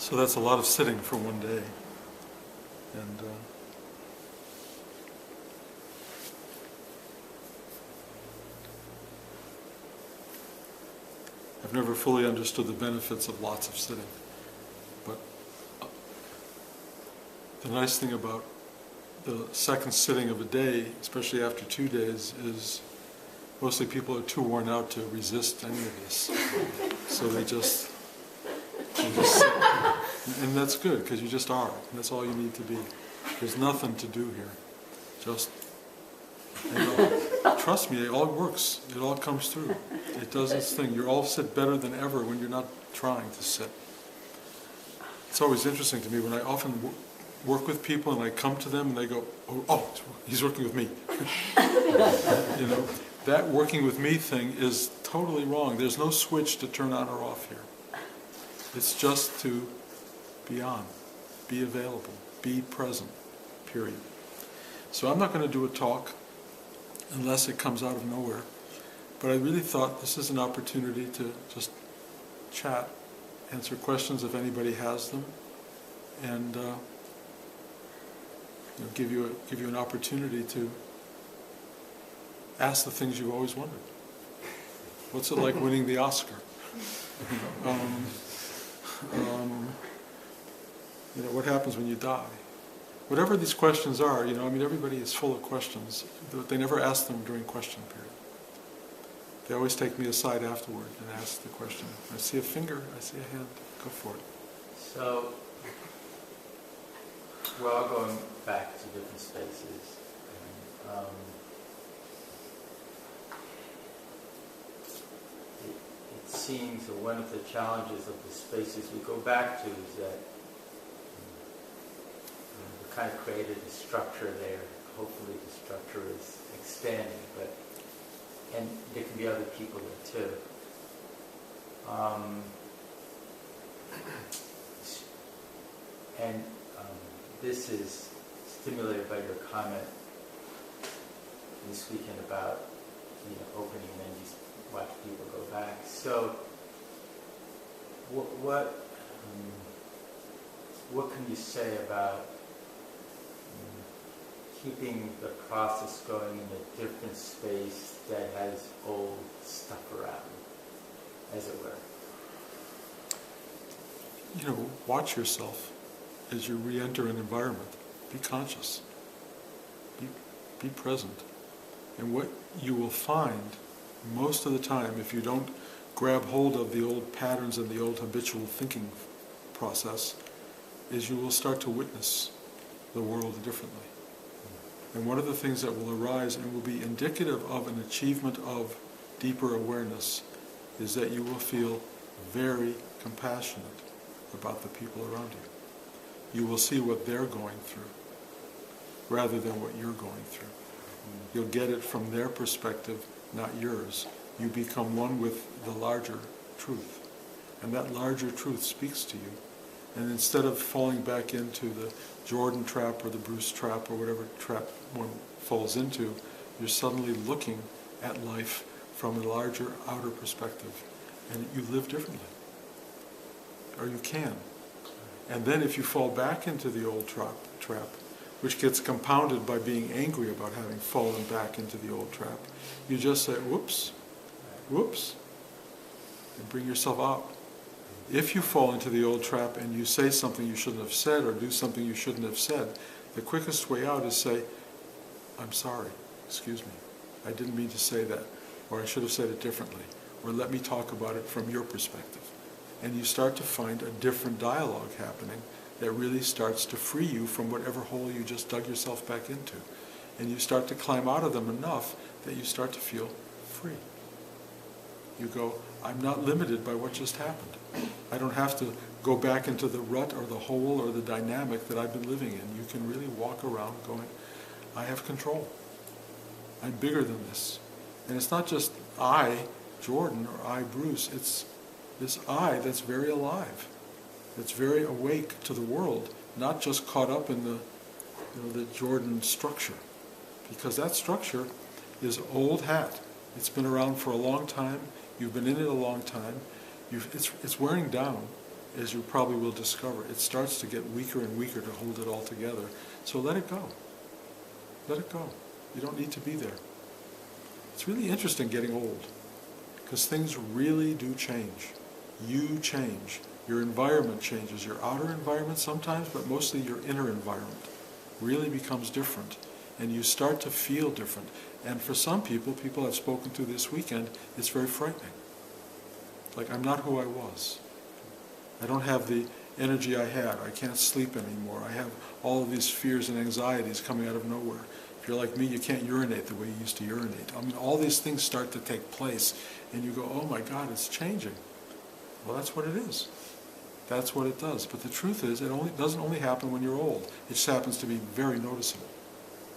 So that's a lot of sitting for one day. And I've never fully understood the benefits of lots of sitting. But the nice thing about the second sitting of a day, especially after 2 days, is mostly people are too worn out to resist any of this. So they just sit. And that's good, because you just are. And that's all you need to be. There's nothing to do here. Just, trust me, it all works. It all comes through. It does its thing. You all sit better than ever when you're not trying to sit. It's always interesting to me when I often work with people and I come to them and they go, oh, he's working with me. That working with me thing is totally wrong. There's no switch to turn on or off here. It's just to be on, be available, be present, period. So I'm not going to do a talk unless it comes out of nowhere. But I really thought this is an opportunity to just chat, answer questions if anybody has them, and give you an opportunity to ask the things you've always wondered. What's it like winning the Oscar? What happens when you die? Whatever these questions are, everybody is full of questions. They never ask them during question period. They always take me aside afterward and ask the question. I see a finger, I see a hand, go for it. So, we're all going back to different spaces. And, it seems that one of the challenges of the spaces we go back to is that we kind of created a structure there. Hopefully the structure is expanding, and there can be other people there too. This is stimulated by your comment this weekend about opening and then you watch people go back. So, what can you say about keeping the process going in a different space that has old stuff around, as it were? Watch yourself as you re-enter an environment. Be conscious. Be present. And what you will find most of the time, if you don't grab hold of the old patterns and the old habitual thinking process, is you will start to witness the world differently. And one of the things that will arise and will be indicative of an achievement of deeper awareness is that you will feel very compassionate about the people around you. You will see what they're going through rather than what you're going through. You'll get it from their perspective, not yours. You become one with the larger truth. And that larger truth speaks to you. And instead of falling back into the Jordan trap or the Bruce trap or whatever trap one falls into, you're suddenly looking at life from a larger outer perspective. And you live differently. Or you can. And then if you fall back into the old trap, which gets compounded by being angry about having fallen back into the old trap, you just say, whoops, and bring yourself out. If you fall into the old trap and you say something you shouldn't have said or do something you shouldn't have said, the quickest way out is say, I'm sorry, excuse me, I didn't mean to say that, or I should have said it differently, or let me talk about it from your perspective. And you start to find a different dialogue happening that really starts to free you from whatever hole you just dug yourself back into. And you start to climb out of them enough that you start to feel free. You go, I'm not limited by what just happened. I don't have to go back into the rut or the hole or the dynamic that I've been living in. You can really walk around going, I have control. I'm bigger than this. And it's not just I, Jordan, or I, Bruce. It's this I that's very alive, that's very awake to the world, not just caught up in the Jordan structure. Because that structure is old hat. It's been around for a long time. You've been in it a long time. It's wearing down, as you probably will discover, it starts to get weaker and weaker to hold it all together. So let it go. Let it go. You don't need to be there. It's really interesting getting old, because things really do change. You change. Your environment changes. Your outer environment sometimes, but mostly your inner environment really becomes different. And you start to feel different. And for some people I've spoken to this weekend, it's very frightening. Like, I'm not who I was. I don't have the energy I had. I can't sleep anymore. I have all of these fears and anxieties coming out of nowhere. If you're like me, you can't urinate the way you used to urinate. I mean, all these things start to take place, and you go, oh my God, it's changing. Well, that's what it is. That's what it does. But the truth is, it doesn't only happen when you're old. It just happens to be very noticeable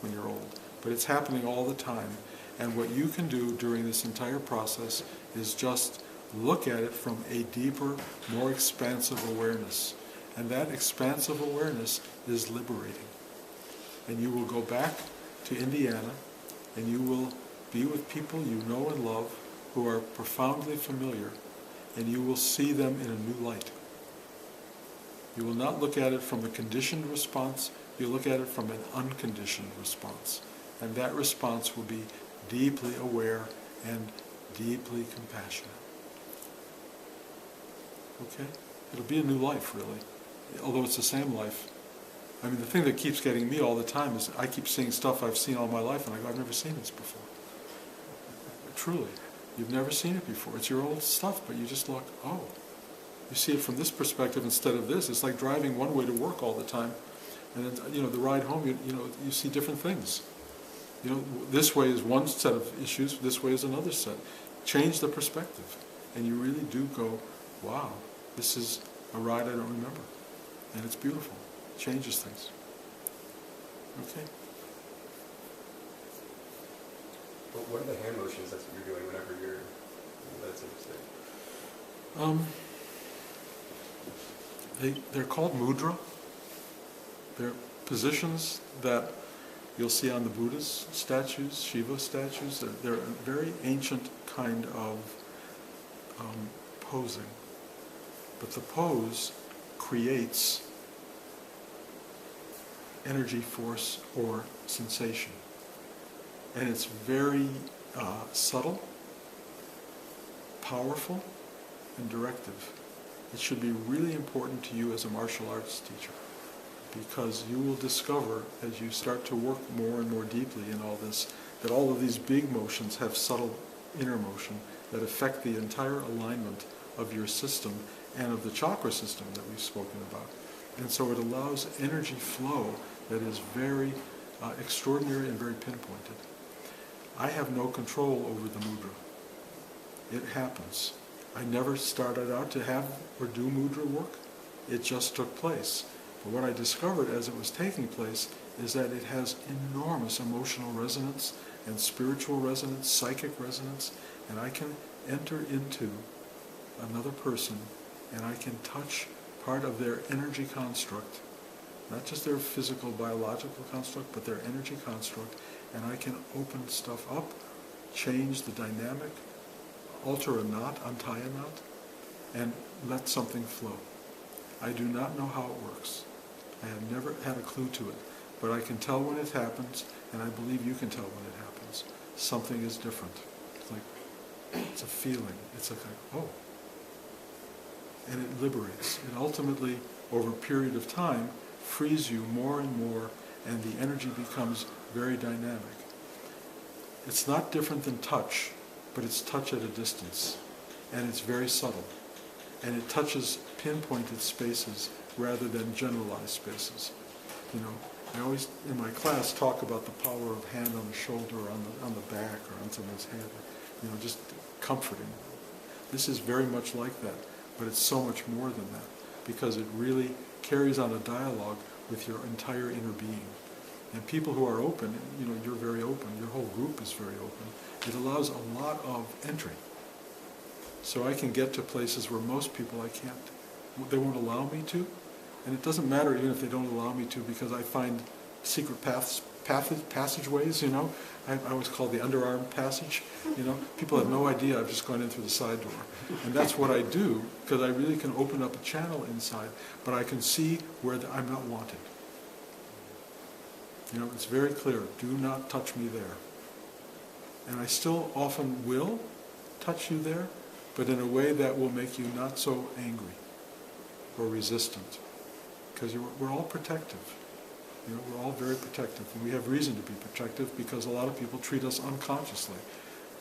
when you're old. But it's happening all the time. And what you can do during this entire process is just look at it from a deeper, more expansive awareness. And that expansive awareness is liberating. And you will go back to Indiana, and you will be with people you know and love who are profoundly familiar, and you will see them in a new light. You will not look at it from a conditioned response, you look at it from an unconditioned response. And that response will be deeply aware and deeply compassionate. Okay? It'll be a new life, really. Although it's the same life. I mean, the thing that keeps getting me all the time is I keep seeing stuff I've seen all my life, and I go, I've never seen this before. Truly. You've never seen it before. It's your old stuff, but you just look, oh. You see it from this perspective instead of this. It's like driving one way to work all the time. And then, the ride home, you see different things. This way is one set of issues, this way is another set. Change the perspective. And you really do go, wow, this is a ride I don't remember. And it's beautiful. It changes things. Okay? Well, what are the hand motions that's what you're doing whenever you're in that sort of state? They're called mudra. They're positions that you'll see on the Buddha's statues, Shiva statues. They're a very ancient kind of posing. But the pose creates energy, force, or sensation. And it's very subtle, powerful, and directive. It should be really important to you as a martial arts teacher, because you will discover as you start to work more and more deeply in all this, that all of these big motions have subtle inner motion that affect the entire alignment of your system and of the chakra system that we've spoken about. And so it allows energy flow that is very extraordinary and very pinpointed. I have no control over the mudra. It happens. I never started out to have or do mudra work. It just took place. But what I discovered as it was taking place is that it has enormous emotional resonance and spiritual resonance, psychic resonance, and I can enter into another person and I can touch part of their energy construct, not just their physical, biological construct, but their energy construct, and I can open stuff up, change the dynamic, alter a knot, untie a knot, and let something flow. I do not know how it works. I have never had a clue to it, but I can tell when it happens, and I believe you can tell when it happens. Something is different. It's like, it's a feeling. It's like, oh. And it liberates. It ultimately, over a period of time, frees you more and more, and the energy becomes very dynamic. It's not different than touch, but it's touch at a distance, and it's very subtle. And it touches pinpointed spaces rather than generalized spaces. I always, in my class, talk about the power of hand on the shoulder, or on the back, or on someone's head, just comforting. This is very much like that, but it's so much more than that, because it really carries on a dialogue with your entire inner being. And people who are open, you're very open, your whole group is very open, it allows a lot of entry. So I can get to places where most people I can't, they won't allow me to. And it doesn't matter even if they don't allow me to, because I find secret paths passageways, I always call the underarm passage. People have no idea I've just gone in through the side door. And that's what I do, because I really can open up a channel inside, but I can see where I'm not wanted. It's very clear, do not touch me there. And I still often will touch you there, but in a way that will make you not so angry or resistant. Because we're all protective. We're all very protective, and we have reason to be protective because a lot of people treat us unconsciously.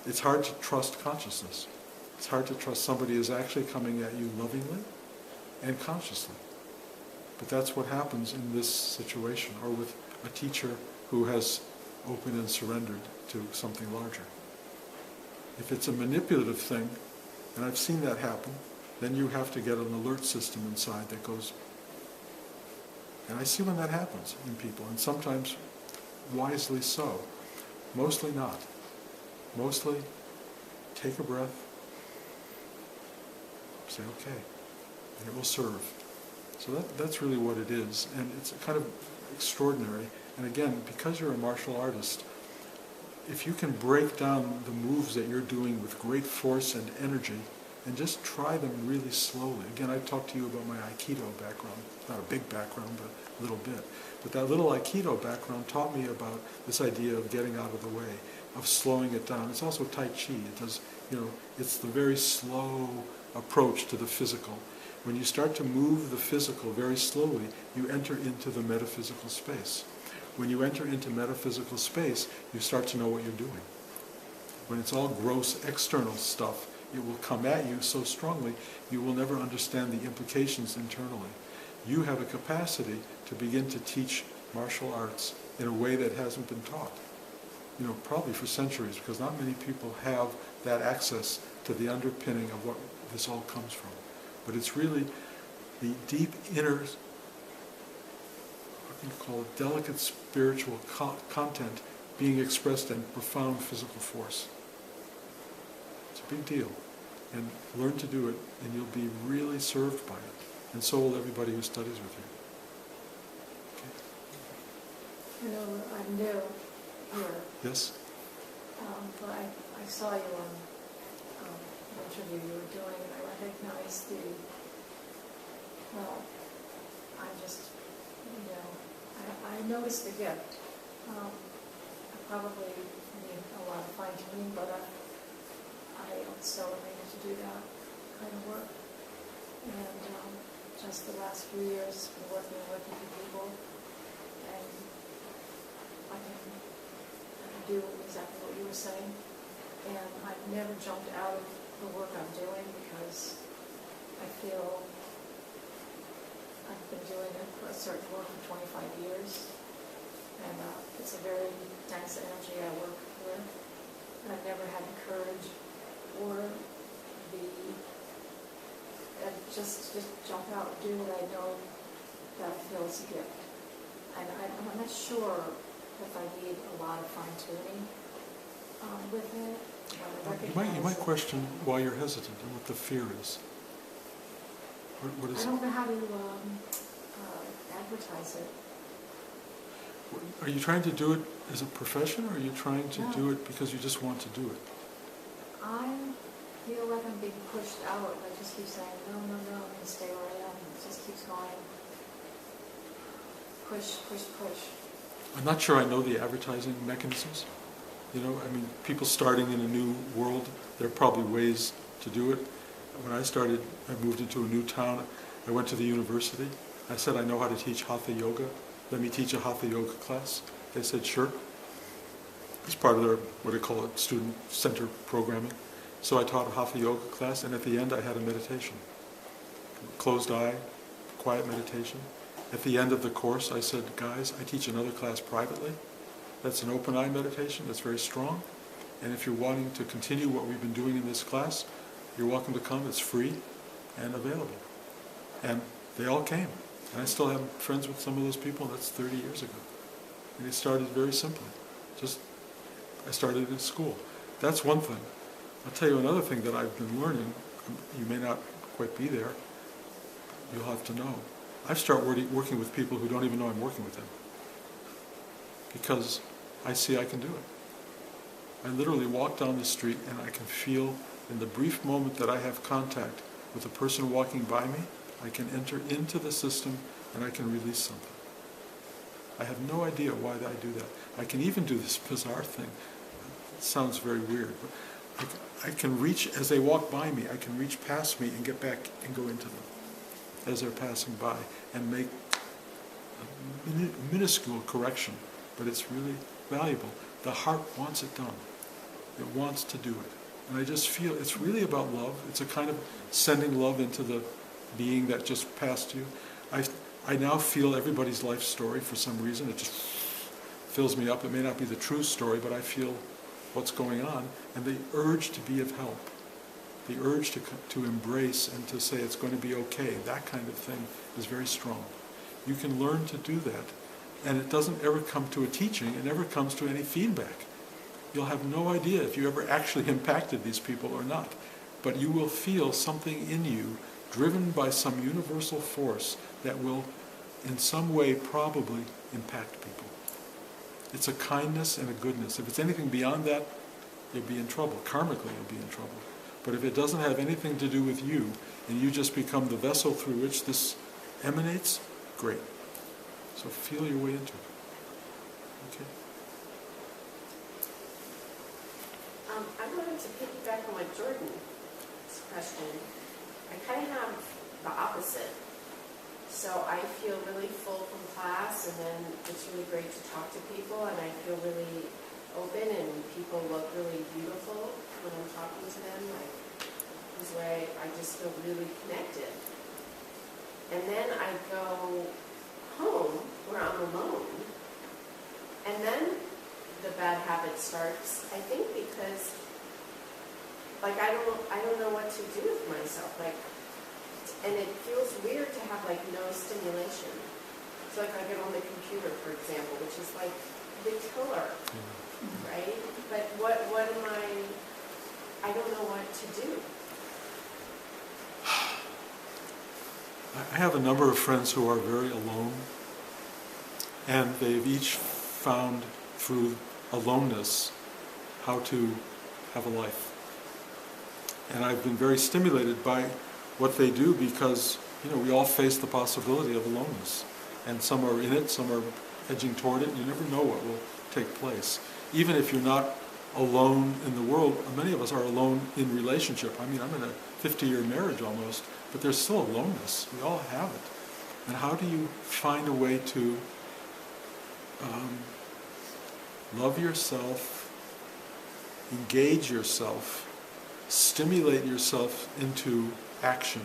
It's hard to trust consciousness. It's hard to trust somebody is actually coming at you lovingly and consciously. But that's what happens in this situation, or with a teacher who has opened and surrendered to something larger. If it's a manipulative thing, and I've seen that happen, then you have to get an alert system inside that goes. And I see when that happens in people, and sometimes wisely so. Mostly not. Mostly take a breath, say okay, and it will serve. So that's really what it is, and it's kind of extraordinary. And again, because you're a martial artist, if you can break down the moves that you're doing with great force and energy, and just try them really slowly. Again, I talked to you about my Aikido background. Not a big background, but a little bit. But that little Aikido background taught me about this idea of getting out of the way, of slowing it down. It's also Tai Chi. It does, it's the very slow approach to the physical. When you start to move the physical very slowly, you enter into the metaphysical space. When you enter into metaphysical space, you start to know what you're doing. When it's all gross external stuff, it will come at you so strongly, you will never understand the implications internally. You have a capacity to begin to teach martial arts in a way that hasn't been taught. Probably for centuries, because not many people have that access to the underpinning of what this all comes from. But it's really the deep inner, what do you call it, delicate spiritual content being expressed in profound physical force. It's a big deal. And learn to do it, and you'll be really served by it. And so will everybody who studies with you. Okay. I'm new here. Yes? But I saw you on the interview you were doing, and I recognized I noticed the gift. I probably need a lot of fine-tuning, but I also needed to do that kind of work. And just the last few years, been working with people, and I can do exactly what you were saying. And I've never jumped out of the work I'm doing because I feel I've been doing a certain work for 25 years, and it's a very dense energy I work with, and I've never had the courage or just jump out and do what I know that I feel is a gift. And I'm not sure if I need a lot of fine-tuning with it. You might question why you're hesitant and what the fear is. What is I don't know how to advertise it. Are you trying to do it as a profession, or are you trying to do it because you just want to do it? I feel like I'm being pushed out. I just keep saying, no, I'm going to stay where I am. It just keeps going. Push. I'm not sure I know the advertising mechanisms. People starting in a new world, there are probably ways to do it. When I started, I moved into a new town. I went to the university. I said, I know how to teach Hatha Yoga. Let me teach a Hatha Yoga class. They said, sure. It's part of their, what they call it, student-centered programming. So I taught a Hatha Yoga class, and at the end I had a meditation. Closed eye, quiet meditation. At the end of the course, I said, guys, I teach another class privately. That's an open eye meditation that's very strong. And if you're wanting to continue what we've been doing in this class, you're welcome to come. It's free and available. And they all came. And I still have friends with some of those people. That's 30 years ago. And it started very simply. I started in school. That's one thing. I'll tell you another thing that I've been learning. You may not quite be there. You'll have to know. I've started working with people who don't even know I'm working with them. because I see I can do it. I literally walk down the street and I can feel in the brief moment that I have contact with a person walking by me, I can enter into the system and I can release something. I have no idea why I do that. I can even do this bizarre thing. It sounds very weird, but I can reach, as they walk by me, I can reach past me and get back and go into them as they're passing by and make a minuscule correction, but it's really valuable. The heart wants it done. It wants to do it. And I just feel it's really about love. It's a kind of sending love into the being that just passed you. I now feel everybody's life story for some reason. It just fills me up. It may not be the true story, but I feel what's going on. And the urge to be of help, the urge to embrace and to say it's going to be okay, that kind of thing is very strong. You can learn to do that. And it doesn't ever come to a teaching. It never comes to any feedback. You'll have no idea if you ever actually impacted these people or not. But you will feel something in you driven by some universal force that will in some way probably impact people. It's a kindness and a goodness. If it's anything beyond that, you'll be in trouble. Karmically, you'll be in trouble. But if it doesn't have anything to do with you, and you just become the vessel through which this emanates, great. So feel your way into it. Okay. I wanted to piggyback on what Jordan's question. I kind of have the opposite. So I feel really full from class, and then it's really great to talk to people, and I feel really open, and people look really beautiful when I'm talking to them. Like, this way I just feel really connected. And then I go home where I'm alone, and then the bad habit starts, I think, because like I don't know what to do with myself, like, and it feels weird to have like no stimulation. So like I get on the computer, for example, which is like the killer, right? But what am I don't know what to do. I have a number of friends who are very alone, and they've each found through aloneness how to have a life. And I've been very stimulated by what they do because, we all face the possibility of aloneness. And some are in it, some are edging toward it. You never know what will take place. Even if you're not alone in the world, many of us are alone in relationship. I'm in a 50-year marriage almost, but there's still aloneness. We all have it. And how do you find a way to love yourself, engage yourself, stimulate yourself into action,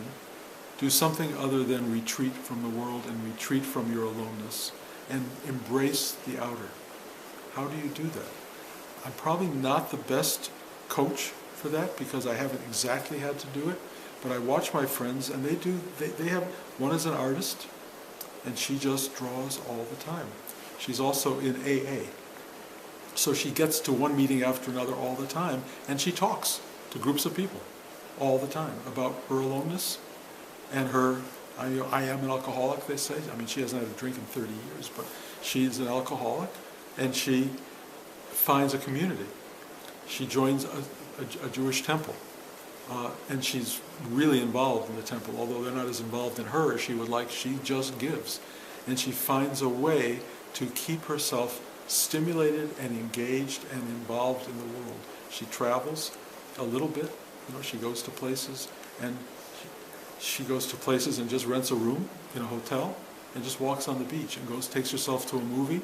do something other than retreat from the world and retreat from your aloneness, and embrace the outer? How do you do that? I'm probably not the best coach for that because I haven't exactly had to do it, but I watch my friends and they have, one is an artist and she just draws all the time. She's also in AA. So she gets to one meeting after another all the time, and she talks to groups of people all the time about her aloneness and her, I am an alcoholic, they say. She hasn't had a drink in 30 years, but she's an alcoholic, and she finds a community. She joins a Jewish temple, and she's really involved in the temple, although they're not as involved in her as she would like. She just gives. And she finds a way to keep herself stimulated and engaged and involved in the world. She travels a little bit, she goes to places, and she goes to places and just rents a room in a hotel and just walks on the beach and takes herself to a movie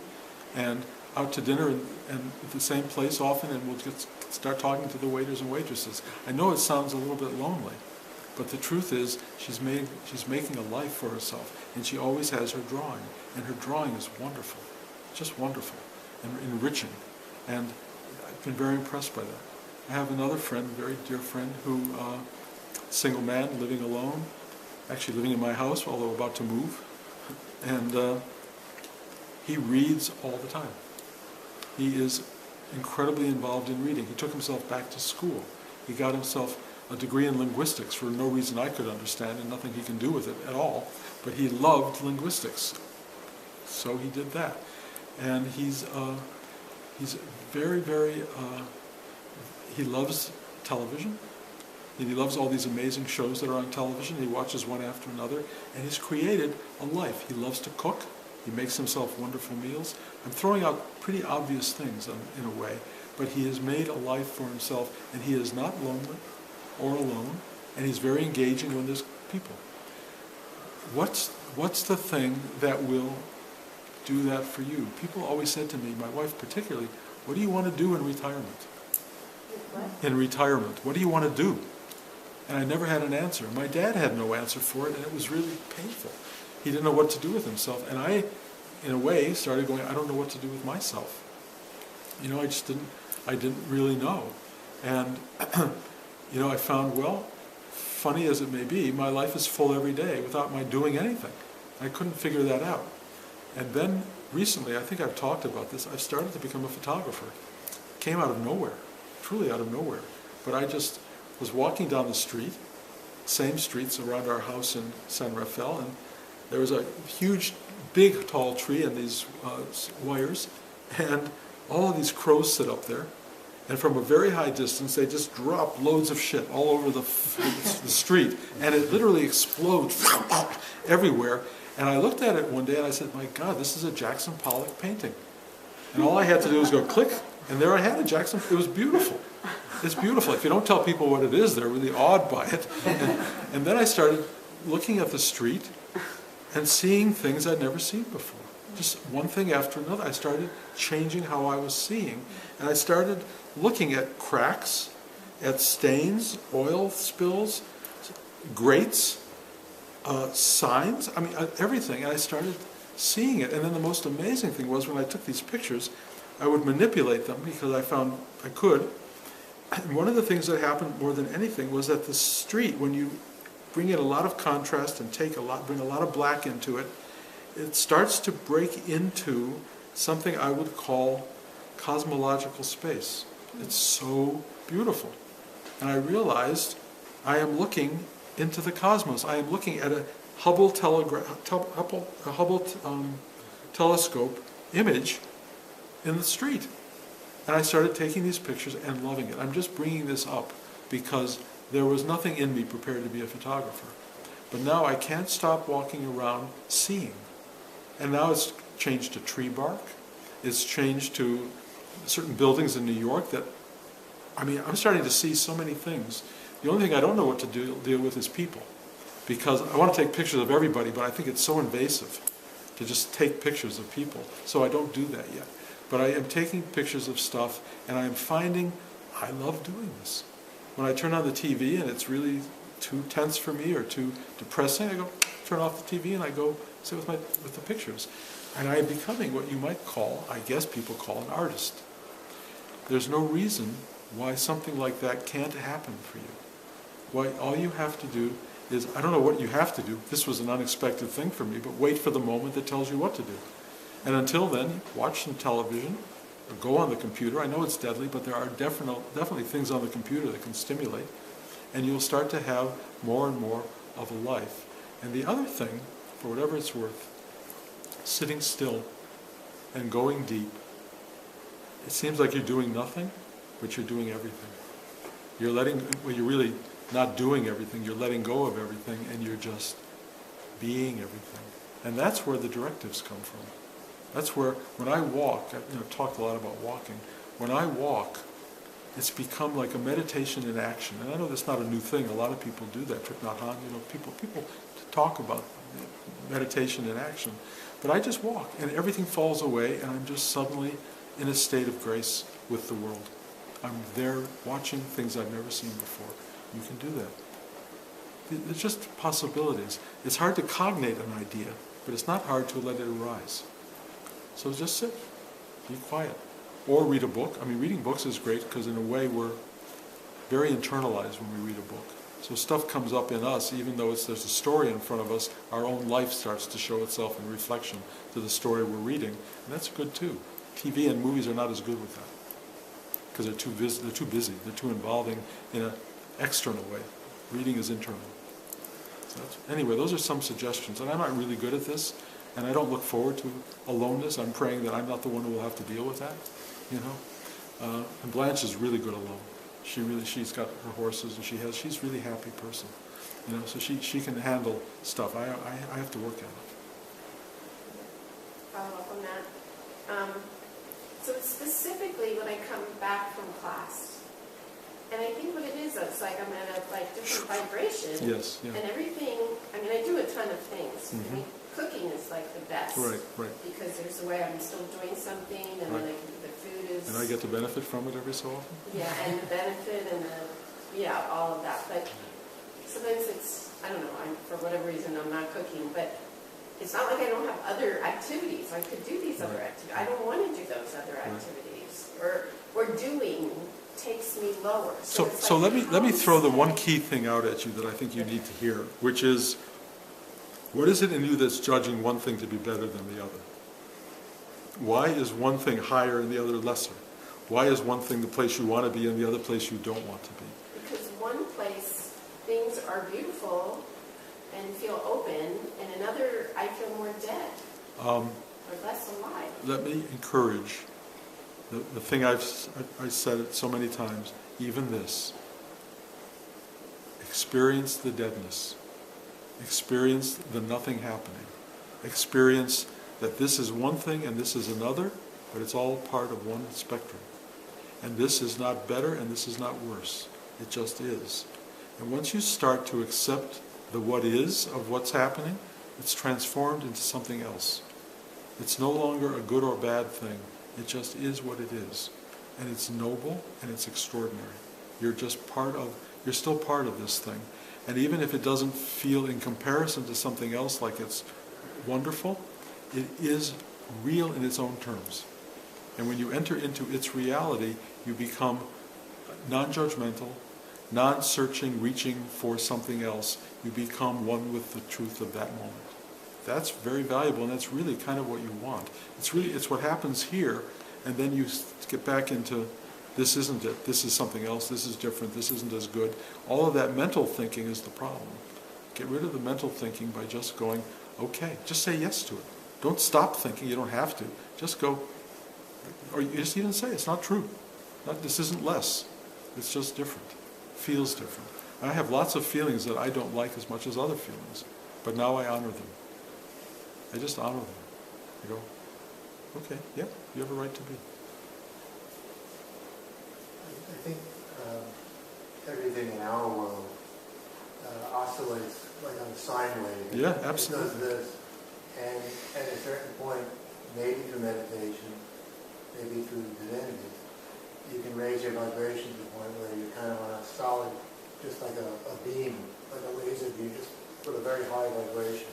and out to dinner and at the same place often, and we'll just start talking to the waiters and waitresses. I know it sounds a little bit lonely, but the truth is she's making a life for herself, and she always has her drawing, and her drawing is wonderful, just wonderful and enriching, and I've been very impressed by that. I have another friend, a very dear friend, who single man living alone, actually living in my house, although about to move, and he reads all the time. He is incredibly involved in reading. He took himself back to school. He got himself a degree in linguistics for no reason I could understand, and nothing he can do with it at all, but he loved linguistics. So he did that. and he's very, very, he loves television, and he loves all these amazing shows that are on television. He watches one after another, and he's created a life. He loves to cook. He makes himself wonderful meals. I'm throwing out pretty obvious things in a way, but he has made a life for himself, and he is not lonely or alone, and he's very engaging when there's people. What's the thing that will do that for you? People always said to me, my wife particularly, what do you want to do in retirement? What? In retirement, what do you want to do? And I never had an answer. My dad had no answer for it, and it was really painful. He didn't know what to do with himself, and I, in a way, started going, I don't know what to do with myself. I didn't really know. And, I found, well, funny as it may be, my life is full every day without my doing anything. I couldn't figure that out. And then recently, I think I've talked about this, I've started to become a photographer. Came out of nowhere, truly out of nowhere. But I just was walking down the street, same streets around our house in San Rafael, and there was a huge, big, tall tree and these wires, and all of these crows sit up there, and from a very high distance, they just drop loads of shit all over the street, and it literally explodes everywhere. And I looked at it one day and I said, my God, this is a Jackson Pollock painting. And all I had to do was go click, and there I had a Jackson. It was beautiful. It's beautiful. If you don't tell people what it is, they're really awed by it. And then I started looking at the street and seeing things I'd never seen before. Just one thing after another. I started changing how I was seeing. And I started looking at cracks, at stains, oil spills, grates, signs, everything. And I started seeing it. And then the most amazing thing was when I took these pictures, I would manipulate them because I found I could. And one of the things that happened more than anything was that the street, when you bring in a lot of contrast and bring a lot of black into it, it starts to break into something I would call cosmological space. It's so beautiful. And I realized I am looking into the cosmos. I am looking at a Hubble telescope image in the street. And I started taking these pictures and loving it. I'm just bringing this up because there was nothing in me prepared to be a photographer. But now I can't stop walking around seeing. And now it's changed to tree bark. It's changed to certain buildings in New York that, I'm starting to see so many things. The only thing I don't know what to deal with is people. Because I want to take pictures of everybody, but I think it's so invasive to just take pictures of people. So I don't do that yet. But I am taking pictures of stuff, and I am finding I love doing this. When I turn on the TV and it's really too tense for me or too depressing, I go turn off the TV and I go sit with the pictures. And I am becoming what you might call, I guess people call, an artist. There's no reason why something like that can't happen for you. Why all you have to do is, I don't know what you have to do, this was an unexpected thing for me, but wait for the moment that tells you what to do. And until then, watch some television, or go on the computer. I know it's deadly, but there are definitely things on the computer that can stimulate, and you'll start to have more and more of a life. And the other thing, for whatever it's worth, sitting still and going deep. It seems like you're doing nothing, but you're doing everything. You're really not doing everything, you're letting go of everything, and you're just being everything. And that's where the directives come from. That's where, when I walk, I've talked a lot about walking, when I walk, it's become like a meditation in action. And I know that's not a new thing, a lot of people do that, Thich Nhat Hanh, people talk about meditation in action. But I just walk, and everything falls away, and I'm just suddenly in a state of grace with the world. I'm there watching things I've never seen before. You can do that. It's just possibilities. It's hard to cognate an idea, but it's not hard to let it arise. So just sit, be quiet, or read a book. Reading books is great because in a way we're very internalized when we read a book. So stuff comes up in us, even though there's a story in front of us, our own life starts to show itself in reflection to the story we're reading. And that's good too. TV and movies are not as good with that because they're too busy, they're too involving in an external way. Reading is internal. So anyway, those are some suggestions. And I'm not really good at this, And I don't look forward to aloneness. I'm praying that I'm not the one who will have to deal with that, you know. And Blanche is really good alone. She's got her horses, and she's a really happy person, you know. So she can handle stuff. I have to work at it. Follow up on that. So specifically when I come back from class, and I think what it is, it's like I'm at a different vibration. Yes, yeah. And everything, I mean, I do a ton of things. I mean, cooking is like the best. Right. Because there's a way I'm still doing something, and then the food is... And I get to benefit from it every so often? Yeah, and the benefit and all of that. But sometimes it's, I don't know, for whatever reason I'm not cooking, but it's not like I don't have other activities. I could do these other activities. I don't want to do those other activities. Or doing takes me lower. So let me throw the one key thing out at you that I think you need to hear, which is, what is it in you that's judging one thing to be better than the other? Why is one thing higher and the other lesser? Why is one thing the place you want to be and the other place you don't want to be? Because one place things are beautiful and feel open, and another I feel more dead or less alive. Let me encourage the thing I said it so many times, even this. Experience the deadness. Experience the nothing happening. Experience that this is one thing and this is another, but it's all part of one spectrum. And this is not better and this is not worse. It just is. And once you start to accept the what is of what's happening, it's transformed into something else. It's no longer a good or bad thing. It just is what it is. And it's noble and it's extraordinary. You're still part of this thing. And even if it doesn't feel in comparison to something else like it's wonderful, it is real in its own terms. And when you enter into its reality, you become non-judgmental, non-searching, reaching for something else. You become one with the truth of that moment. That's very valuable, and that's really kind of what you want. It's what happens here, and then you get back into, this isn't it, this is something else, this is different, this isn't as good. All of that mental thinking is the problem. Get rid of the mental thinking by just going, okay, just say yes to it. Don't stop thinking, you don't have to. Just go, or you just even say, it's not true. This isn't less, it's just different. Feels different. I have lots of feelings that I don't like as much as other feelings, but now I honor them. I just honor them. I go, okay, yeah, you have a right to be. I think everything in our world oscillates like on a sine wave. Yeah, absolutely. It does this, and at a certain point, maybe through meditation, maybe through divinity, you can raise your vibration to the point where you're kind of on a solid, just like a beam, like a laser beam, just with a very high vibration.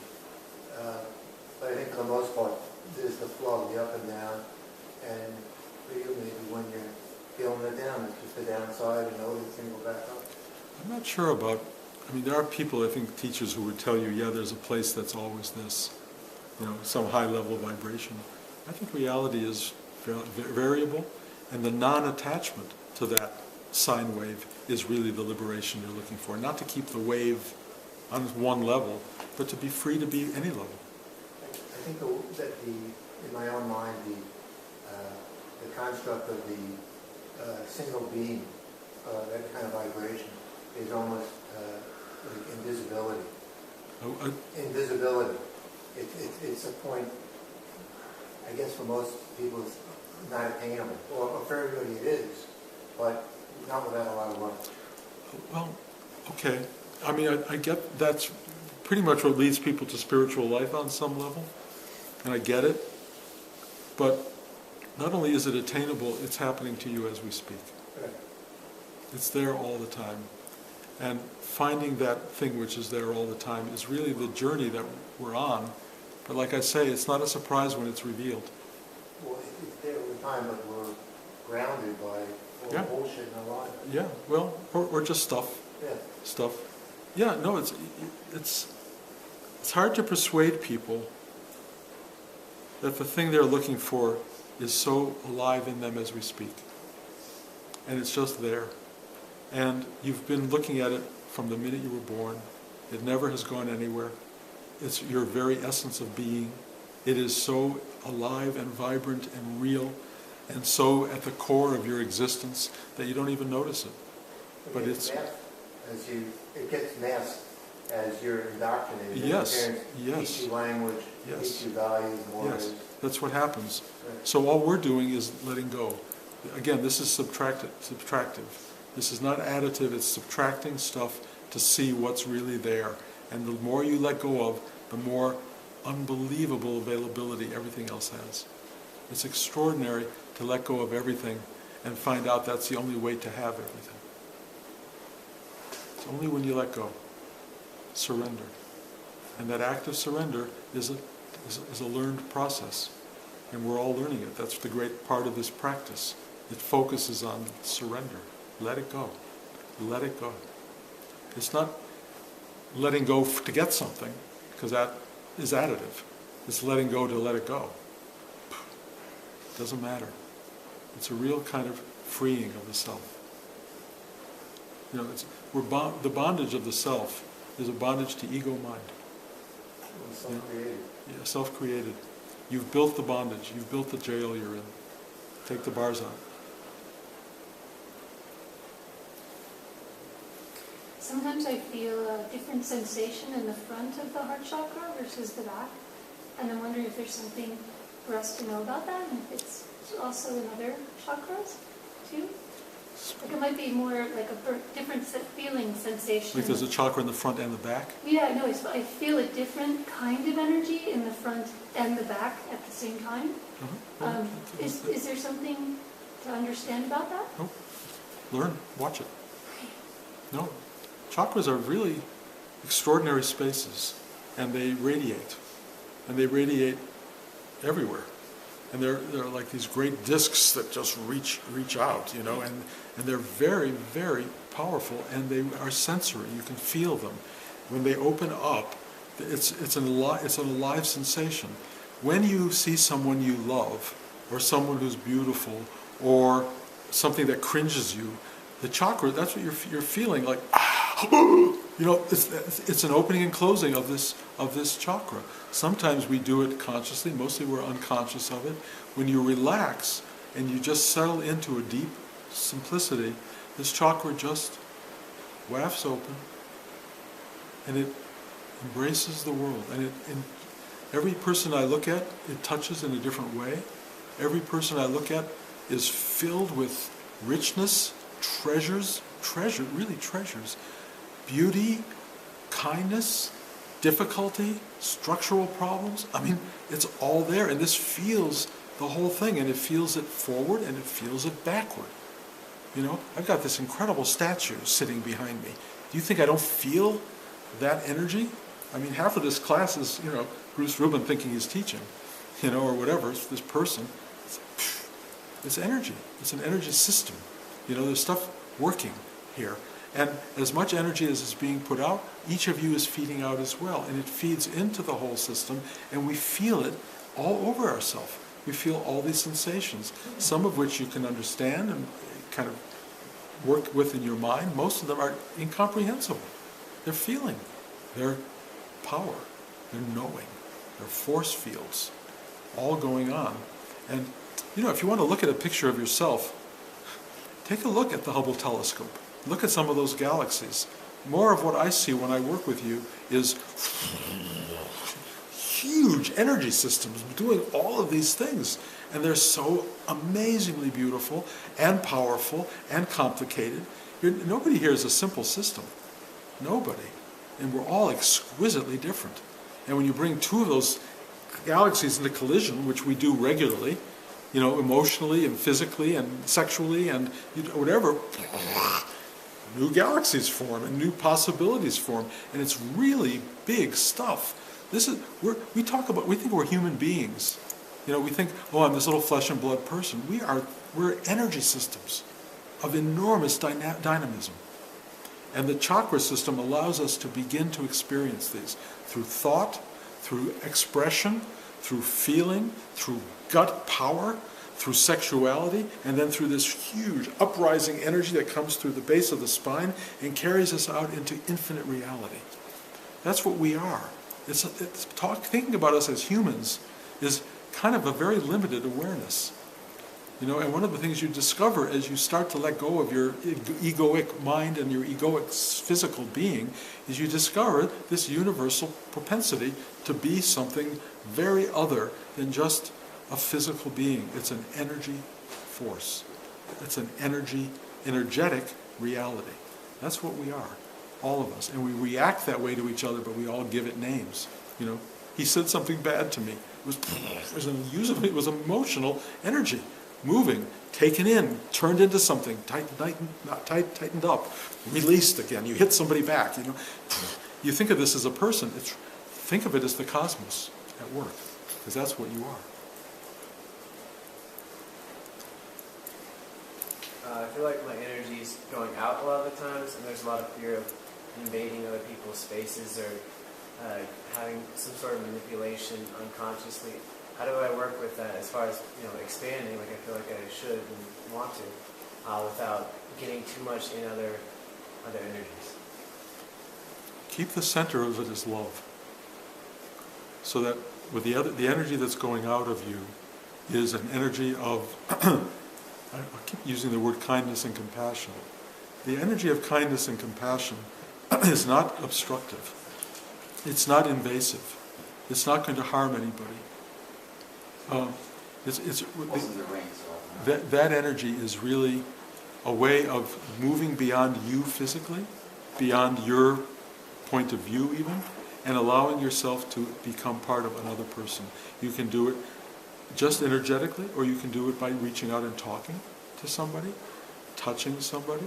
But I think for the most part, there's the flow, the up and down, and for you maybe when you're feeling it down, it's just the downside and always it's going to go back up. I'm not sure about, there are people, I think teachers who would tell you, yeah, there's a place that's always this, some high level of vibration. I think reality is variable, and the non-attachment to that sine wave is really the liberation you're looking for. Not to keep the wave on one level, but to be free to be any level. I think that in my own mind, the construct of the single being, that kind of vibration, is almost like invisibility. Invisibility. It's a point, I guess for most people it's not attainable, or for everybody it is, but not without a lot of work. Well, okay. I get that's pretty much what leads people to spiritual life on some level, and I get it, but not only is it attainable, it's happening to you as we speak. Right. It's there all the time. And finding that thing which is there all the time is really the journey that we're on. But like I say, it's not a surprise when it's revealed. Well, it's there all the time, but we're grounded by all the bullshit in our life. Yeah, well, or just stuff. Yeah. Stuff. Yeah, no, it's hard to persuade people that the thing they're looking for is so alive in them as we speak. And it's just there. And you've been looking at it from the minute you were born. It never has gone anywhere. It's your very essence of being. It is so alive and vibrant and real and so at the core of your existence that you don't even notice it. But it's it gets masked as you're indoctrinated. Yes, Parents yes. teach you language, Yes. teach you values, morals. Yes, that's what happens. Right. So all we're doing is letting go. Again, this is subtractive. This is not additive, it's subtracting stuff to see what's really there. And the more you let go of, the more unbelievable availability everything else has. It's extraordinary to let go of everything and find out that's the only way to have everything. It's only when you let go. Surrender. And that act of surrender is a learned process. And we're all learning it. That's the great part of this practice. It focuses on surrender. Let it go. Let it go. It's not letting go to get something, because that is additive. It's letting go to let it go. It doesn't matter. It's a real kind of freeing of the self. You know, the bondage of the self is a bondage to ego mind. Self-created. Yeah, self-created. You've built the bondage. You've built the jail you're in. Take the bars out. Sometimes I feel a different sensation in the front of the heart chakra versus the back. And I'm wondering if there's something for us to know about that, and if it's also in other chakras too. Like it might be more like a different feeling sensation. Like there's a chakra in the front and the back? Yeah, no, I feel a different kind of energy in the front and the back at the same time. Uh-huh. Is there something to understand about that? No. Learn. Watch it. No. Chakras are really extraordinary spaces, and they radiate. And they radiate everywhere. And they're like these great discs that just reach out, you know, and they're very, very powerful, and they are sensory. You can feel them. When they open up, it's an alive sensation. When you see someone you love, or someone who's beautiful, or something that cringes you, the chakra, that's what you're feeling, like, you know, it's an opening and closing of this chakra. Sometimes we do it consciously, mostly we're unconscious of it. When you relax and you just settle into a deep simplicity, this chakra just wafts open and it embraces the world. And every person I look at, it touches in a different way. Every person I look at is filled with richness, treasures, beauty, kindness, difficulty, structural problems. I mean, it's all there, and this feels the whole thing, and it feels it forward and it feels it backward. You know, I've got this incredible statue sitting behind me. Do you think I don't feel that energy? I mean, half of this class is, you know, Bruce Rubin thinking he's teaching, you know, or whatever. It's this person. It's energy. It's an energy system. You know, there's stuff working here. And as much energy as is being put out, each of you is feeding out as well. And it feeds into the whole system, and we feel it all over ourselves. We feel all these sensations, some of which you can understand and kind of work with in your mind. Most of them are incomprehensible. They're feeling. They're power. They're knowing. They're force fields, all going on. And, you know, if you want to look at a picture of yourself, take a look at the Hubble telescope. Look at some of those galaxies. More of what I see when I work with you is huge energy systems doing all of these things. And they're so amazingly beautiful and powerful and complicated. Nobody here is a simple system. Nobody. And we're all exquisitely different. And when you bring two of those galaxies into collision, which we do regularly, you know, emotionally and physically and sexually and whatever, new galaxies form and new possibilities form, and it's really big stuff. We think we're human beings. You know, we think, oh, I'm this little flesh and blood person. We're energy systems of enormous dynamism. And the chakra system allows us to begin to experience these through thought, through expression, through feeling, through gut power, through sexuality, and then through this huge uprising energy that comes through the base of the spine and carries us out into infinite reality. That's what we are. Thinking about us as humans is kind of a very limited awareness. And one of the things you discover as you start to let go of your egoic mind and your egoic physical being is you discover this universal propensity to be something very other than just a physical being. It's an energy force. It's an energetic reality. That's what we are, all of us. And we react that way to each other, but we all give it names. He said something bad to me. It was emotional energy. Moving, taken in, turned into something, tightened up, released again. You hit somebody back. You think of this as a person. Think of it as the cosmos at work, because that's what you are. I feel like my energy is going out a lot of the times, and there's a lot of fear of invading other people's spaces or having some sort of manipulation unconsciously. How do I work with that as far as expanding, like I feel like I should and want to, without getting too much in other energies? Keep the center of it as love, so that with the energy that's going out of you is an energy of I keep using the word kindness and compassion. The energy of kindness and compassion is not obstructive. It's not invasive. It's not going to harm anybody. That energy is really a way of moving beyond you physically, beyond your point of view even, and allowing yourself to become part of another person. You can do it just energetically, or you can do it by reaching out and talking to somebody, touching somebody,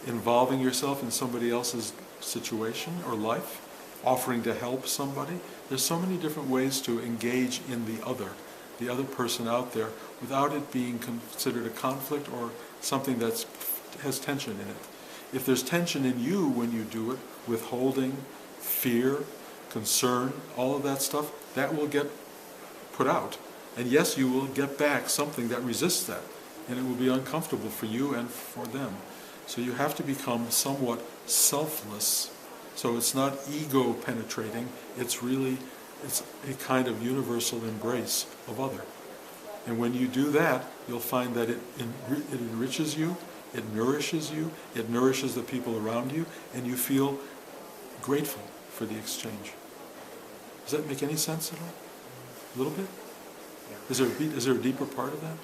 involving yourself in somebody else's situation or life, offering to help somebody. There's so many different ways to engage in the other person out there, without it being considered a conflict or something that has tension in it. If there's tension in you when you do it, withholding, fear, concern, all of that stuff, that will get put out. And yes, you will get back something that resists that, and it will be uncomfortable for you and for them. So you have to become somewhat selfless. So it's not ego penetrating, it's a kind of universal embrace of other. And when you do that, you'll find that it enriches you, it nourishes the people around you, and you feel grateful for the exchange. Does that make any sense at all? A little bit? Yeah. Is there a deeper part of that?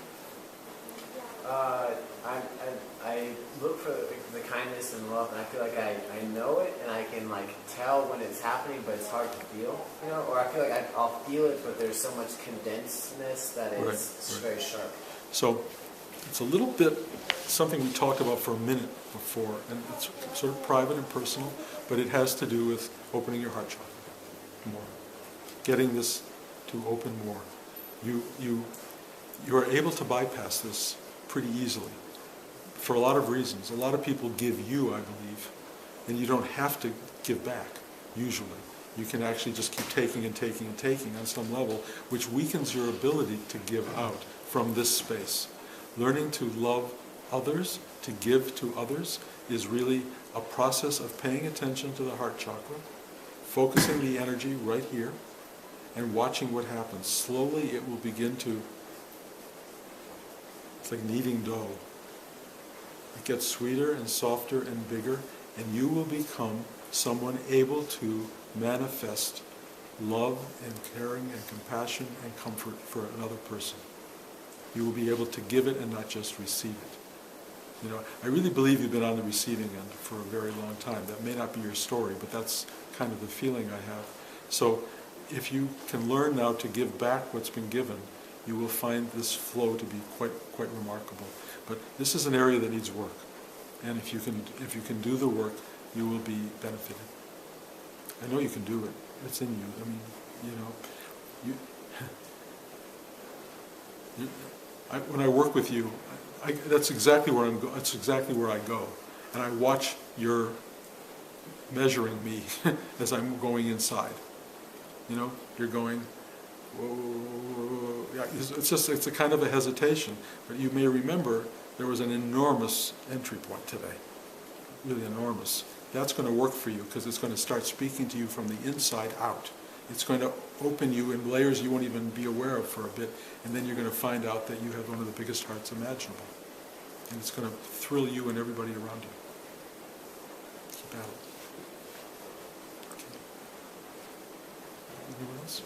I look for the kindness and love, and I feel like I know it, and I can tell when it's happening, but it's hard to feel, or I feel like I'll feel it, but there's so much condensedness that it's very sharp. So it's a little bit something we talked about for a minute before, and it's sort of private and personal, but it has to do with opening your heart chakra more, getting this to open more. You are able to bypass this pretty easily for a lot of reasons. A lot of people give you, I believe, and you don't have to give back, usually. You can actually just keep taking and taking and taking on some level, which weakens your ability to give out from this space. Learning to love others, to give to others, is really a process of paying attention to the heart chakra, focusing the energy right here, and watching what happens. Slowly it will begin to, it's like kneading dough. It gets sweeter and softer and bigger, and you will become someone able to manifest love and caring and compassion and comfort for another person. You will be able to give it and not just receive it. I really believe you've been on the receiving end for a very long time. That may not be your story, but that's kind of the feeling I have. So if you can learn now to give back what's been given, you will find this flow to be quite remarkable. But this is an area that needs work, and if you can do the work, you will be benefited. I know you can do it. It's in you. When I work with you, that's exactly where I'm. That's exactly where I go, and I watch your measuring me as I'm going inside. You're going. Whoa, yeah, it's a kind of a hesitation, but you may remember there was an enormous entry point today, really enormous. That's going to work for you because it's going to start speaking to you from the inside out. It's going to open you in layers you won't even be aware of for a bit, and then you're going to find out that you have one of the biggest hearts imaginable. And it's going to thrill you and everybody around you. Keep at it. Okay. Anyone else?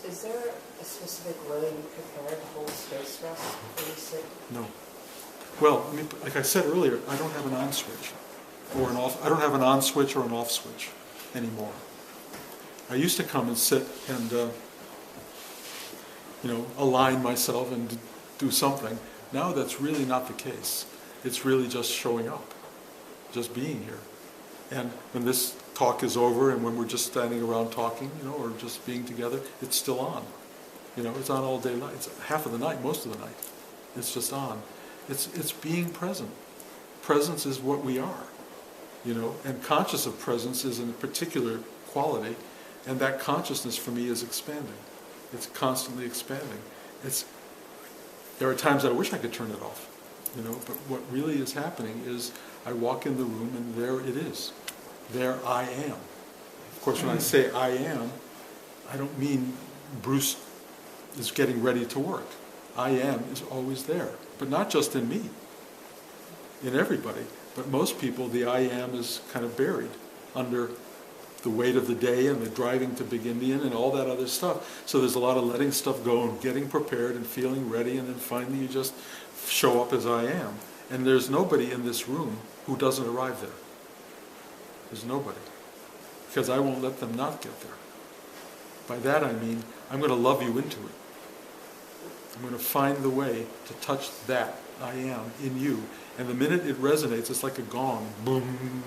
Is there a specific way you prepare to hold space for us when you sit? No. Well, I mean, like I said earlier, I don't have an on switch or an off. I don't have an on switch or an off switch anymore. I used to come and sit and align myself and do something. Now that's really not the case. It's really just showing up, just being here. And when this talk is over and when we're just standing around talking, or just being together, it's still on. It's on all day long. It's half of the night, most of the night. It's just on. It's being present. Presence is what we are, and conscious of presence is a particular quality, and that consciousness for me is expanding. It's constantly expanding. There are times that I wish I could turn it off, but what really is happening is I walk in the room and there it is. There I am. Of course, when I say I am, I don't mean Bruce is getting ready to work. I am is always there, but not just in me, in everybody. But most people, the I am is kind of buried under the weight of the day and the driving to Big Indian and all that other stuff. So there's a lot of letting stuff go and getting prepared and feeling ready, and then finally you just show up as I am. And there's nobody in this room who doesn't arrive there. There's nobody. Because I won't let them not get there. By that I mean, I'm going to love you into it. I'm going to find the way to touch that I am in you. And the minute it resonates, it's like a gong. Boom.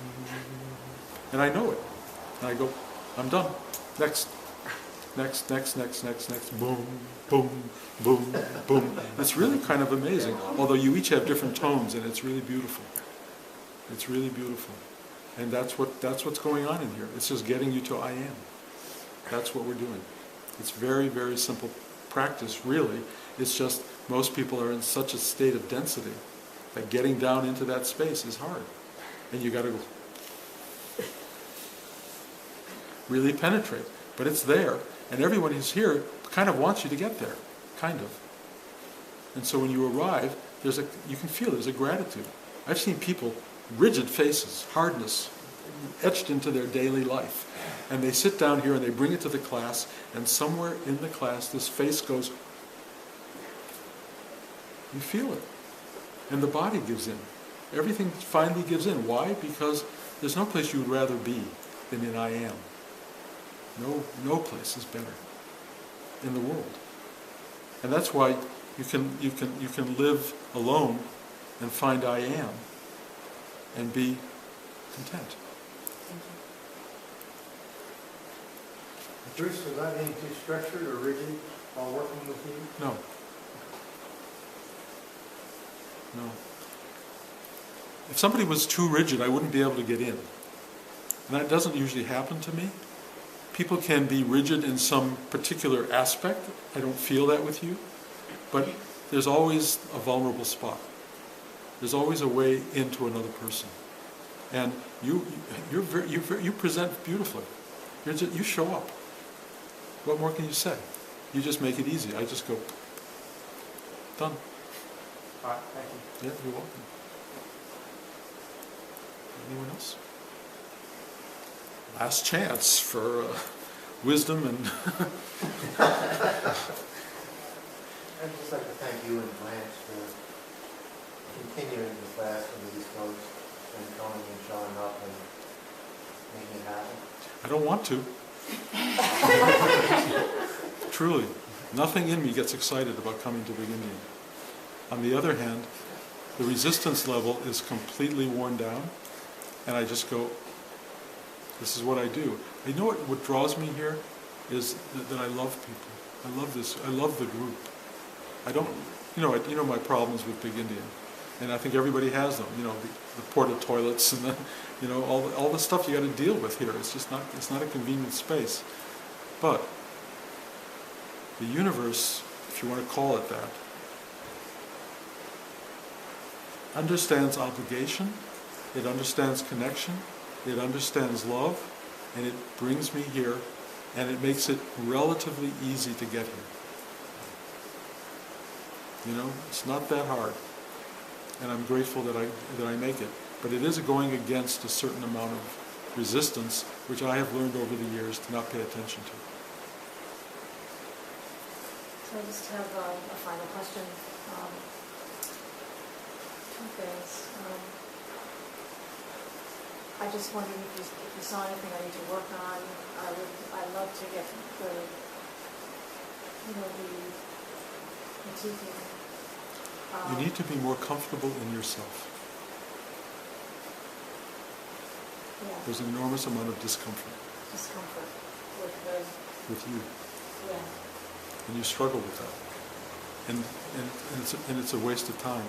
And I know it. And I go, I'm done. Next. Next, next, next, next, next. Boom, boom, boom, boom. It's really kind of amazing. Although you each have different tones, and it's really beautiful. It's really beautiful. And that's what's going on in here. It's just getting you to I am. That's what we're doing. It's very, very simple practice, really. It's just most people are in such a state of density that getting down into that space is hard. And you got to go really penetrate. But it's there, and everyone who's here kind of wants you to get there, kind of. And so when you arrive, you can feel there's a gratitude. I've seen people, rigid faces, hardness, etched into their daily life. And they sit down here and they bring it to the class, and somewhere in the class this face goes, you feel it. And the body gives in. Everything finally gives in. Why? Because there's no place you would rather be than in I am. No place is better in the world. And that's why you can live alone and find I am and be content. Bruce, was I being too structured or rigid while working with you? No. No. If somebody was too rigid, I wouldn't be able to get in. And that doesn't usually happen to me. People can be rigid in some particular aspect. I don't feel that with you. But there's always a vulnerable spot. There's always a way into another person. And you present beautifully. You show up. What more can you say? You just make it easy. I just go, done. All right, thank you. Yeah, you're welcome. Anyone else? Last chance for wisdom and... I'd just like to thank you and Blanche for continuing the class from the East Coast and coming and showing up and making it happen. I don't want to. Truly. Nothing in me gets excited about coming to Big Indian. On the other hand, the resistance level is completely worn down, and I just go, this is what I do. You know what draws me here is that I love people. I love this. I love the group. I don't, you know my problems with Big Indian, and I think everybody has them. The porta toilets and all the stuff you got to deal with here. It's not a convenient space. But the universe, if you want to call it that, understands obligation, it understands connection, it understands love, and it brings me here and it makes it relatively easy to get here. You know, it's not that hard, and I'm grateful that I make it. But it is going against a certain amount of resistance, which I have learned over the years to not pay attention to. So I just have a final question. Two things. I just wondered if you saw anything I need to work on. I'd love to get the teaching. You need to be more comfortable in yourself. Yeah, There's an enormous amount of discomfort discomfort with you, yeah. and you struggle with that. And it's a waste of time,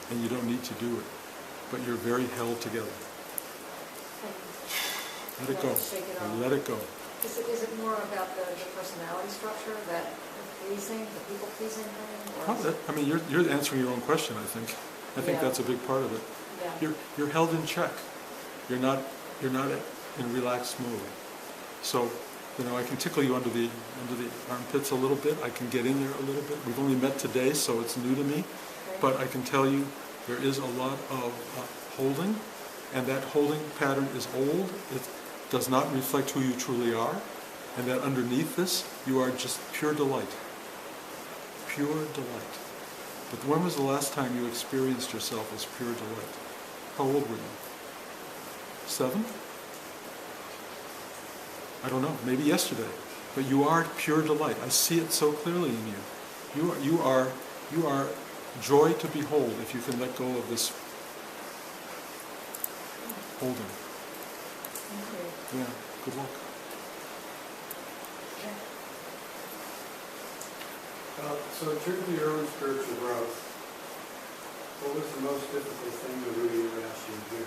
and you don't need to do it. But you're very held together. Let it go. Shake it off. Let it go. Is it more about the personality structure, that pleasing, the people pleasing thing? Or is it- I mean, you're answering your own question. I think Yeah. that's a big part of it. Yeah. You're held in check. You're not in relaxed mode. So, I can tickle you under the armpits a little bit. I can get in there a little bit. We've only met today, so it's new to me. Okay. But I can tell you there is a lot of holding, and that holding pattern is old. It does not reflect who you truly are, and that underneath this, you are just pure delight. Pure delight. But when was the last time you experienced yourself as pure delight? How old were you? 7? I don't know, maybe yesterday. But you are pure delight. I see it so clearly in you. You are joy to behold if you can let go of this holding. Thank you. Yeah, good luck. So in terms of your own spiritual growth, what was the most difficult thing that Rudy ever asked you to do?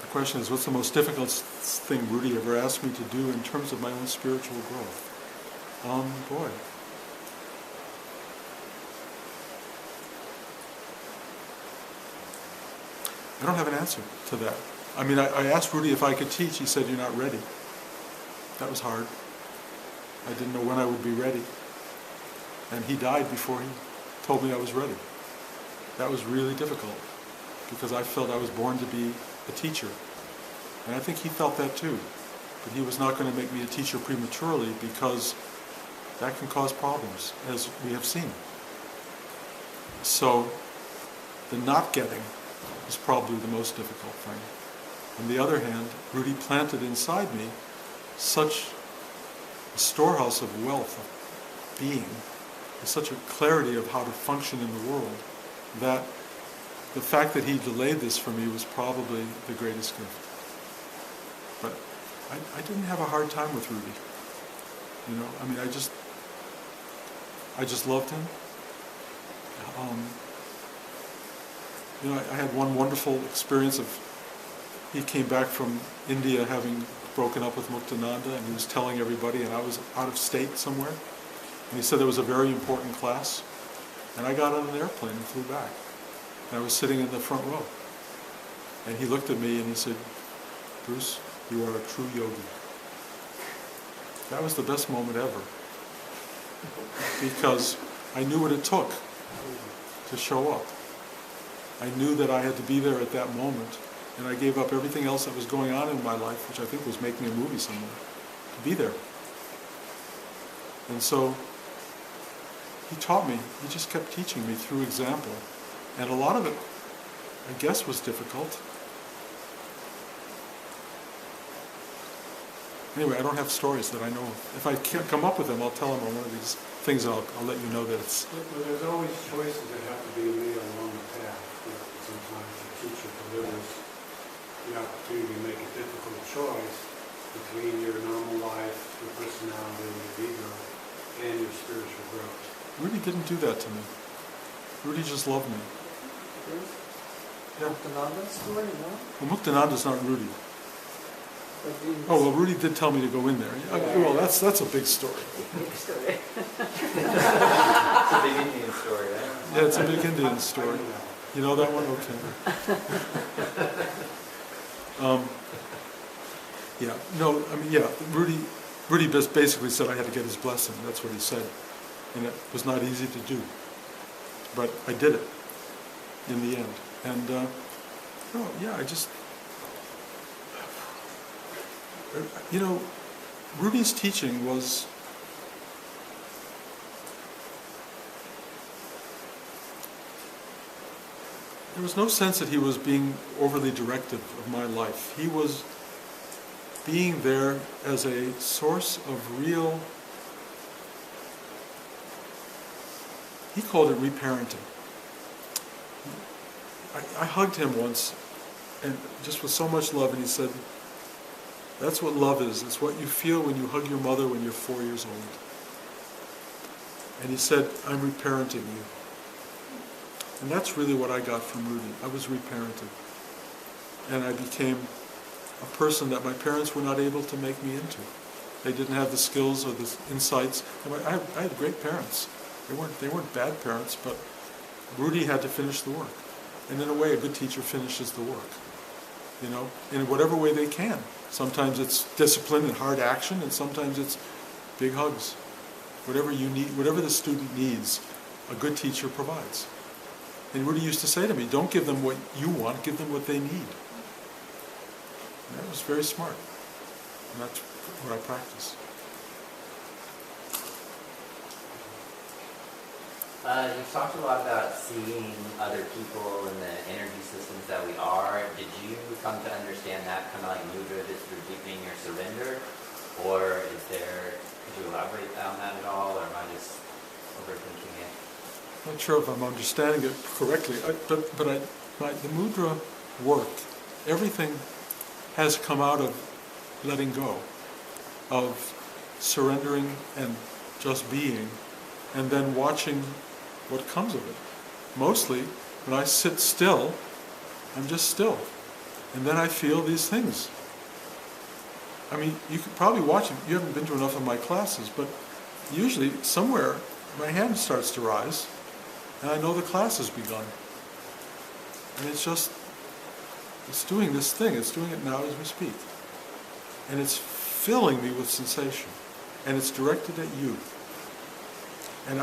The question is, what's the most difficult thing Rudy ever asked me to do in terms of my own spiritual growth? Boy. I don't have an answer to that. I mean, I asked Rudy if I could teach. He said, "You're not ready." That was hard. I didn't know when I would be ready. And he died before he told me I was ready. That was really difficult, because I felt I was born to be a teacher. And I think he felt that too. But he was not going to make me a teacher prematurely, because that can cause problems, as we have seen. So the not getting is probably the most difficult thing. On the other hand, Rudy planted inside me such a storehouse of wealth, of being, and such a clarity of how to function in the world, that the fact that he delayed this for me was probably the greatest gift. But I didn't have a hard time with Rudy. I mean, I just loved him. I had one wonderful experience of, he came back from India having broken up with Muktananda, and he was telling everybody, and I was out of state somewhere, and he said there was a very important class, and I got on an airplane and flew back, and I was sitting in the front row, and he looked at me and he said, "Bruce, you are a true yogi." That was the best moment ever, because I knew what it took to show up. I knew that I had to be there at that moment, and I gave up everything else that was going on in my life, which I think was making a movie somewhere, to be there. And so he taught me, he just kept teaching me through example. And a lot of it, I guess, was difficult. Anyway, I don't have stories that I know of. If I can't come up with them, I'll tell them on one of these things, and I'll let you know that it's... Well, there's always choices that have to be made along the path. Sometimes the teacher delivers the opportunity to make a difficult choice between your normal life, your personality, your ego, and your spiritual growth. Rudy didn't do that to me. Rudy just loved me. Yeah. Muktananda's story, no? Well, Muktananda's not Rudy. But you- Oh, well, Rudy did tell me to go in there. Well, that's a big story. Big story. It's a big Indian story, right? Yeah, it's a big Indian story. You know that one? Okay. Yeah, no, I mean, yeah, Rudy basically said I had to get his blessing. That's what he said. And it was not easy to do. But I did it in the end. And, yeah, I just, Rudy's teaching was, there was no sense that he was being overly directive of my life. He was being there as a source of real, he called it reparenting. I hugged him once, and just with so much love, and he said, that's what love is. It's what you feel when you hug your mother when you're 4 years old. And he said, I'm reparenting you. And that's really what I got from Rudy. I was reparented. And I became a person that my parents were not able to make me into. They didn't have the skills or the insights. I had great parents. They weren't bad parents, but Rudy had to finish the work. And in a way, a good teacher finishes the work, in whatever way they can. Sometimes it's discipline and hard action, and sometimes it's big hugs. Whatever you need, whatever the student needs, a good teacher provides. And Rudy used to say to me, don't give them what you want, give them what they need. And that was very smart. And that's what I practice. You've talked a lot about seeing other people and the energy systems that we are. Did you come to understand that kind of like mudra just through deepening your surrender? Or could you elaborate on that at all? Or am I just overthinking it? I'm not sure if I'm understanding it correctly, but the mudra work, everything has come out of letting go, of surrendering and just being, and then watching what comes of it. Mostly, when I sit still, I'm just still. And then I feel these things. I mean, you could probably watch it. You haven't been to enough of my classes, but usually somewhere my hand starts to rise, and I know the class has begun. And it's doing this thing. It's doing it now as we speak. And it's filling me with sensation. And it's directed at you. And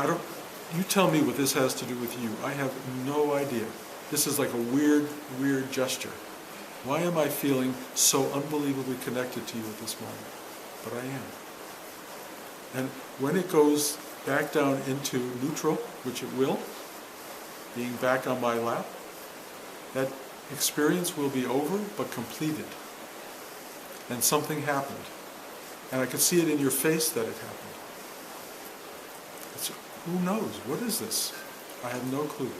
you tell me what this has to do with you. I have no idea. This is like a weird, weird gesture. Why am I feeling so unbelievably connected to you at this moment? But I am. And when it goes back down into neutral, which it will, being back on my lap, that experience will be over but completed. And something happened. And I could see it in your face that it happened. Who knows? What is this? I have no clue.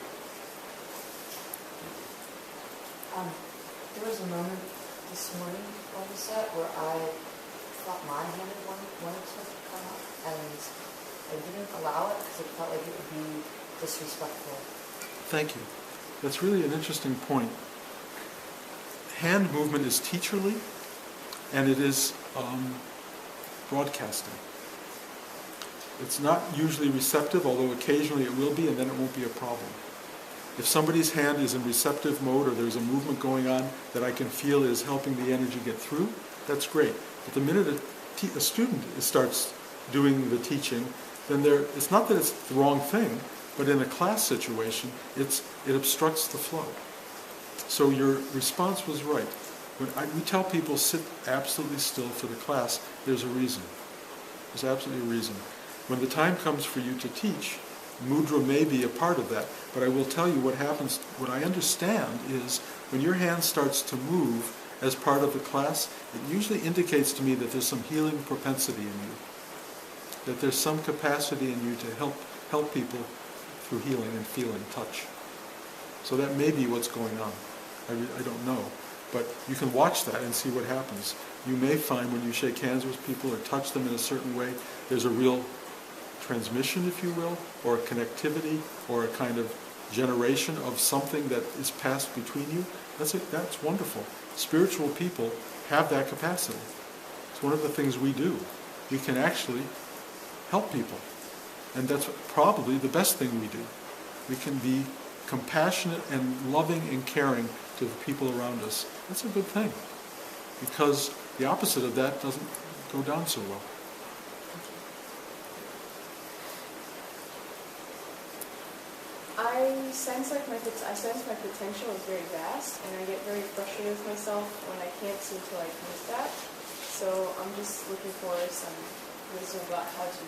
There was a moment this morning on the set where I thought my hand wanted to come up, and I didn't allow it because it felt like it would be disrespectful. Thank you. That's really an interesting point. Hand movement is teacherly, and it is broadcasting. It's not usually receptive, although occasionally it will be, and then it won't be a problem. If somebody's hand is in receptive mode or there's a movement going on that I can feel is helping the energy get through, that's great. But the minute a student starts doing the teaching, then it's not that it's the wrong thing, but in a class situation, it obstructs the flow. So your response was right. When we tell people sit absolutely still for the class, there's a reason. There's absolutely a reason. When the time comes for you to teach, mudra may be a part of that, but I will tell you what happens. What I understand is when your hand starts to move as part of the class, it usually indicates to me that there's some healing propensity in you, that there's some capacity in you to help people through healing and feeling, touch. So that may be what's going on. I don't know. But you can watch that and see what happens. You may find when you shake hands with people or touch them in a certain way, there's a real transmission, if you will, or a connectivity, or a kind of generation of something that is passed between you. That's wonderful. Spiritual people have that capacity. It's one of the things we do. We can actually help people. And that's probably the best thing we do. We can be compassionate and loving and caring to the people around us. That's a good thing, because the opposite of that doesn't go down so well. I sense my potential is very vast, and I get very frustrated with myself when I can't seem to meet that. So I'm just looking for some wisdom about how to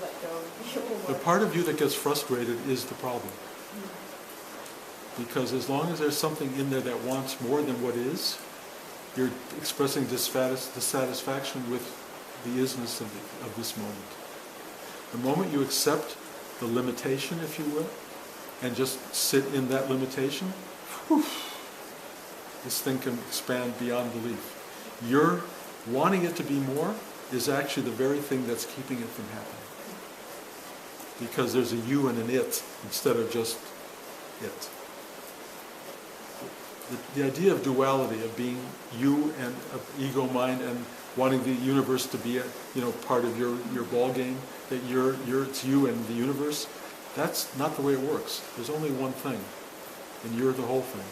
let go and be a little more. The part of you that gets frustrated is the problem. Because as long as there's something in there that wants more than what is, you're expressing dissatisfaction with the isness of this moment. The moment you accept the limitation, if you will, and just sit in that limitation, whew, this thing can expand beyond belief. Your wanting it to be more is actually the very thing that's keeping it from happening. Because there's a you and an it instead of just it. The idea of duality, of being you and ego mind and wanting the universe to be part of your ball game, that it's you and the universe, that's not the way it works. There's only one thing, and you're the whole thing.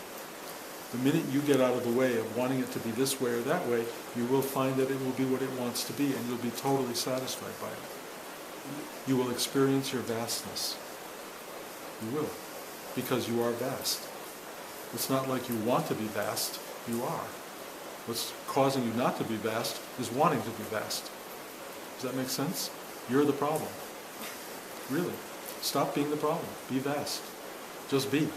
The minute you get out of the way of wanting it to be this way or that way, you will find that it will be what it wants to be, and you'll be totally satisfied by it. You will experience your vastness. You will, because you are vast. It's not like you want to be vast, you are. What's causing you not to be vast is wanting to be vast. Does that make sense? You're the problem. Really. Stop being the problem. Be vast. Just be.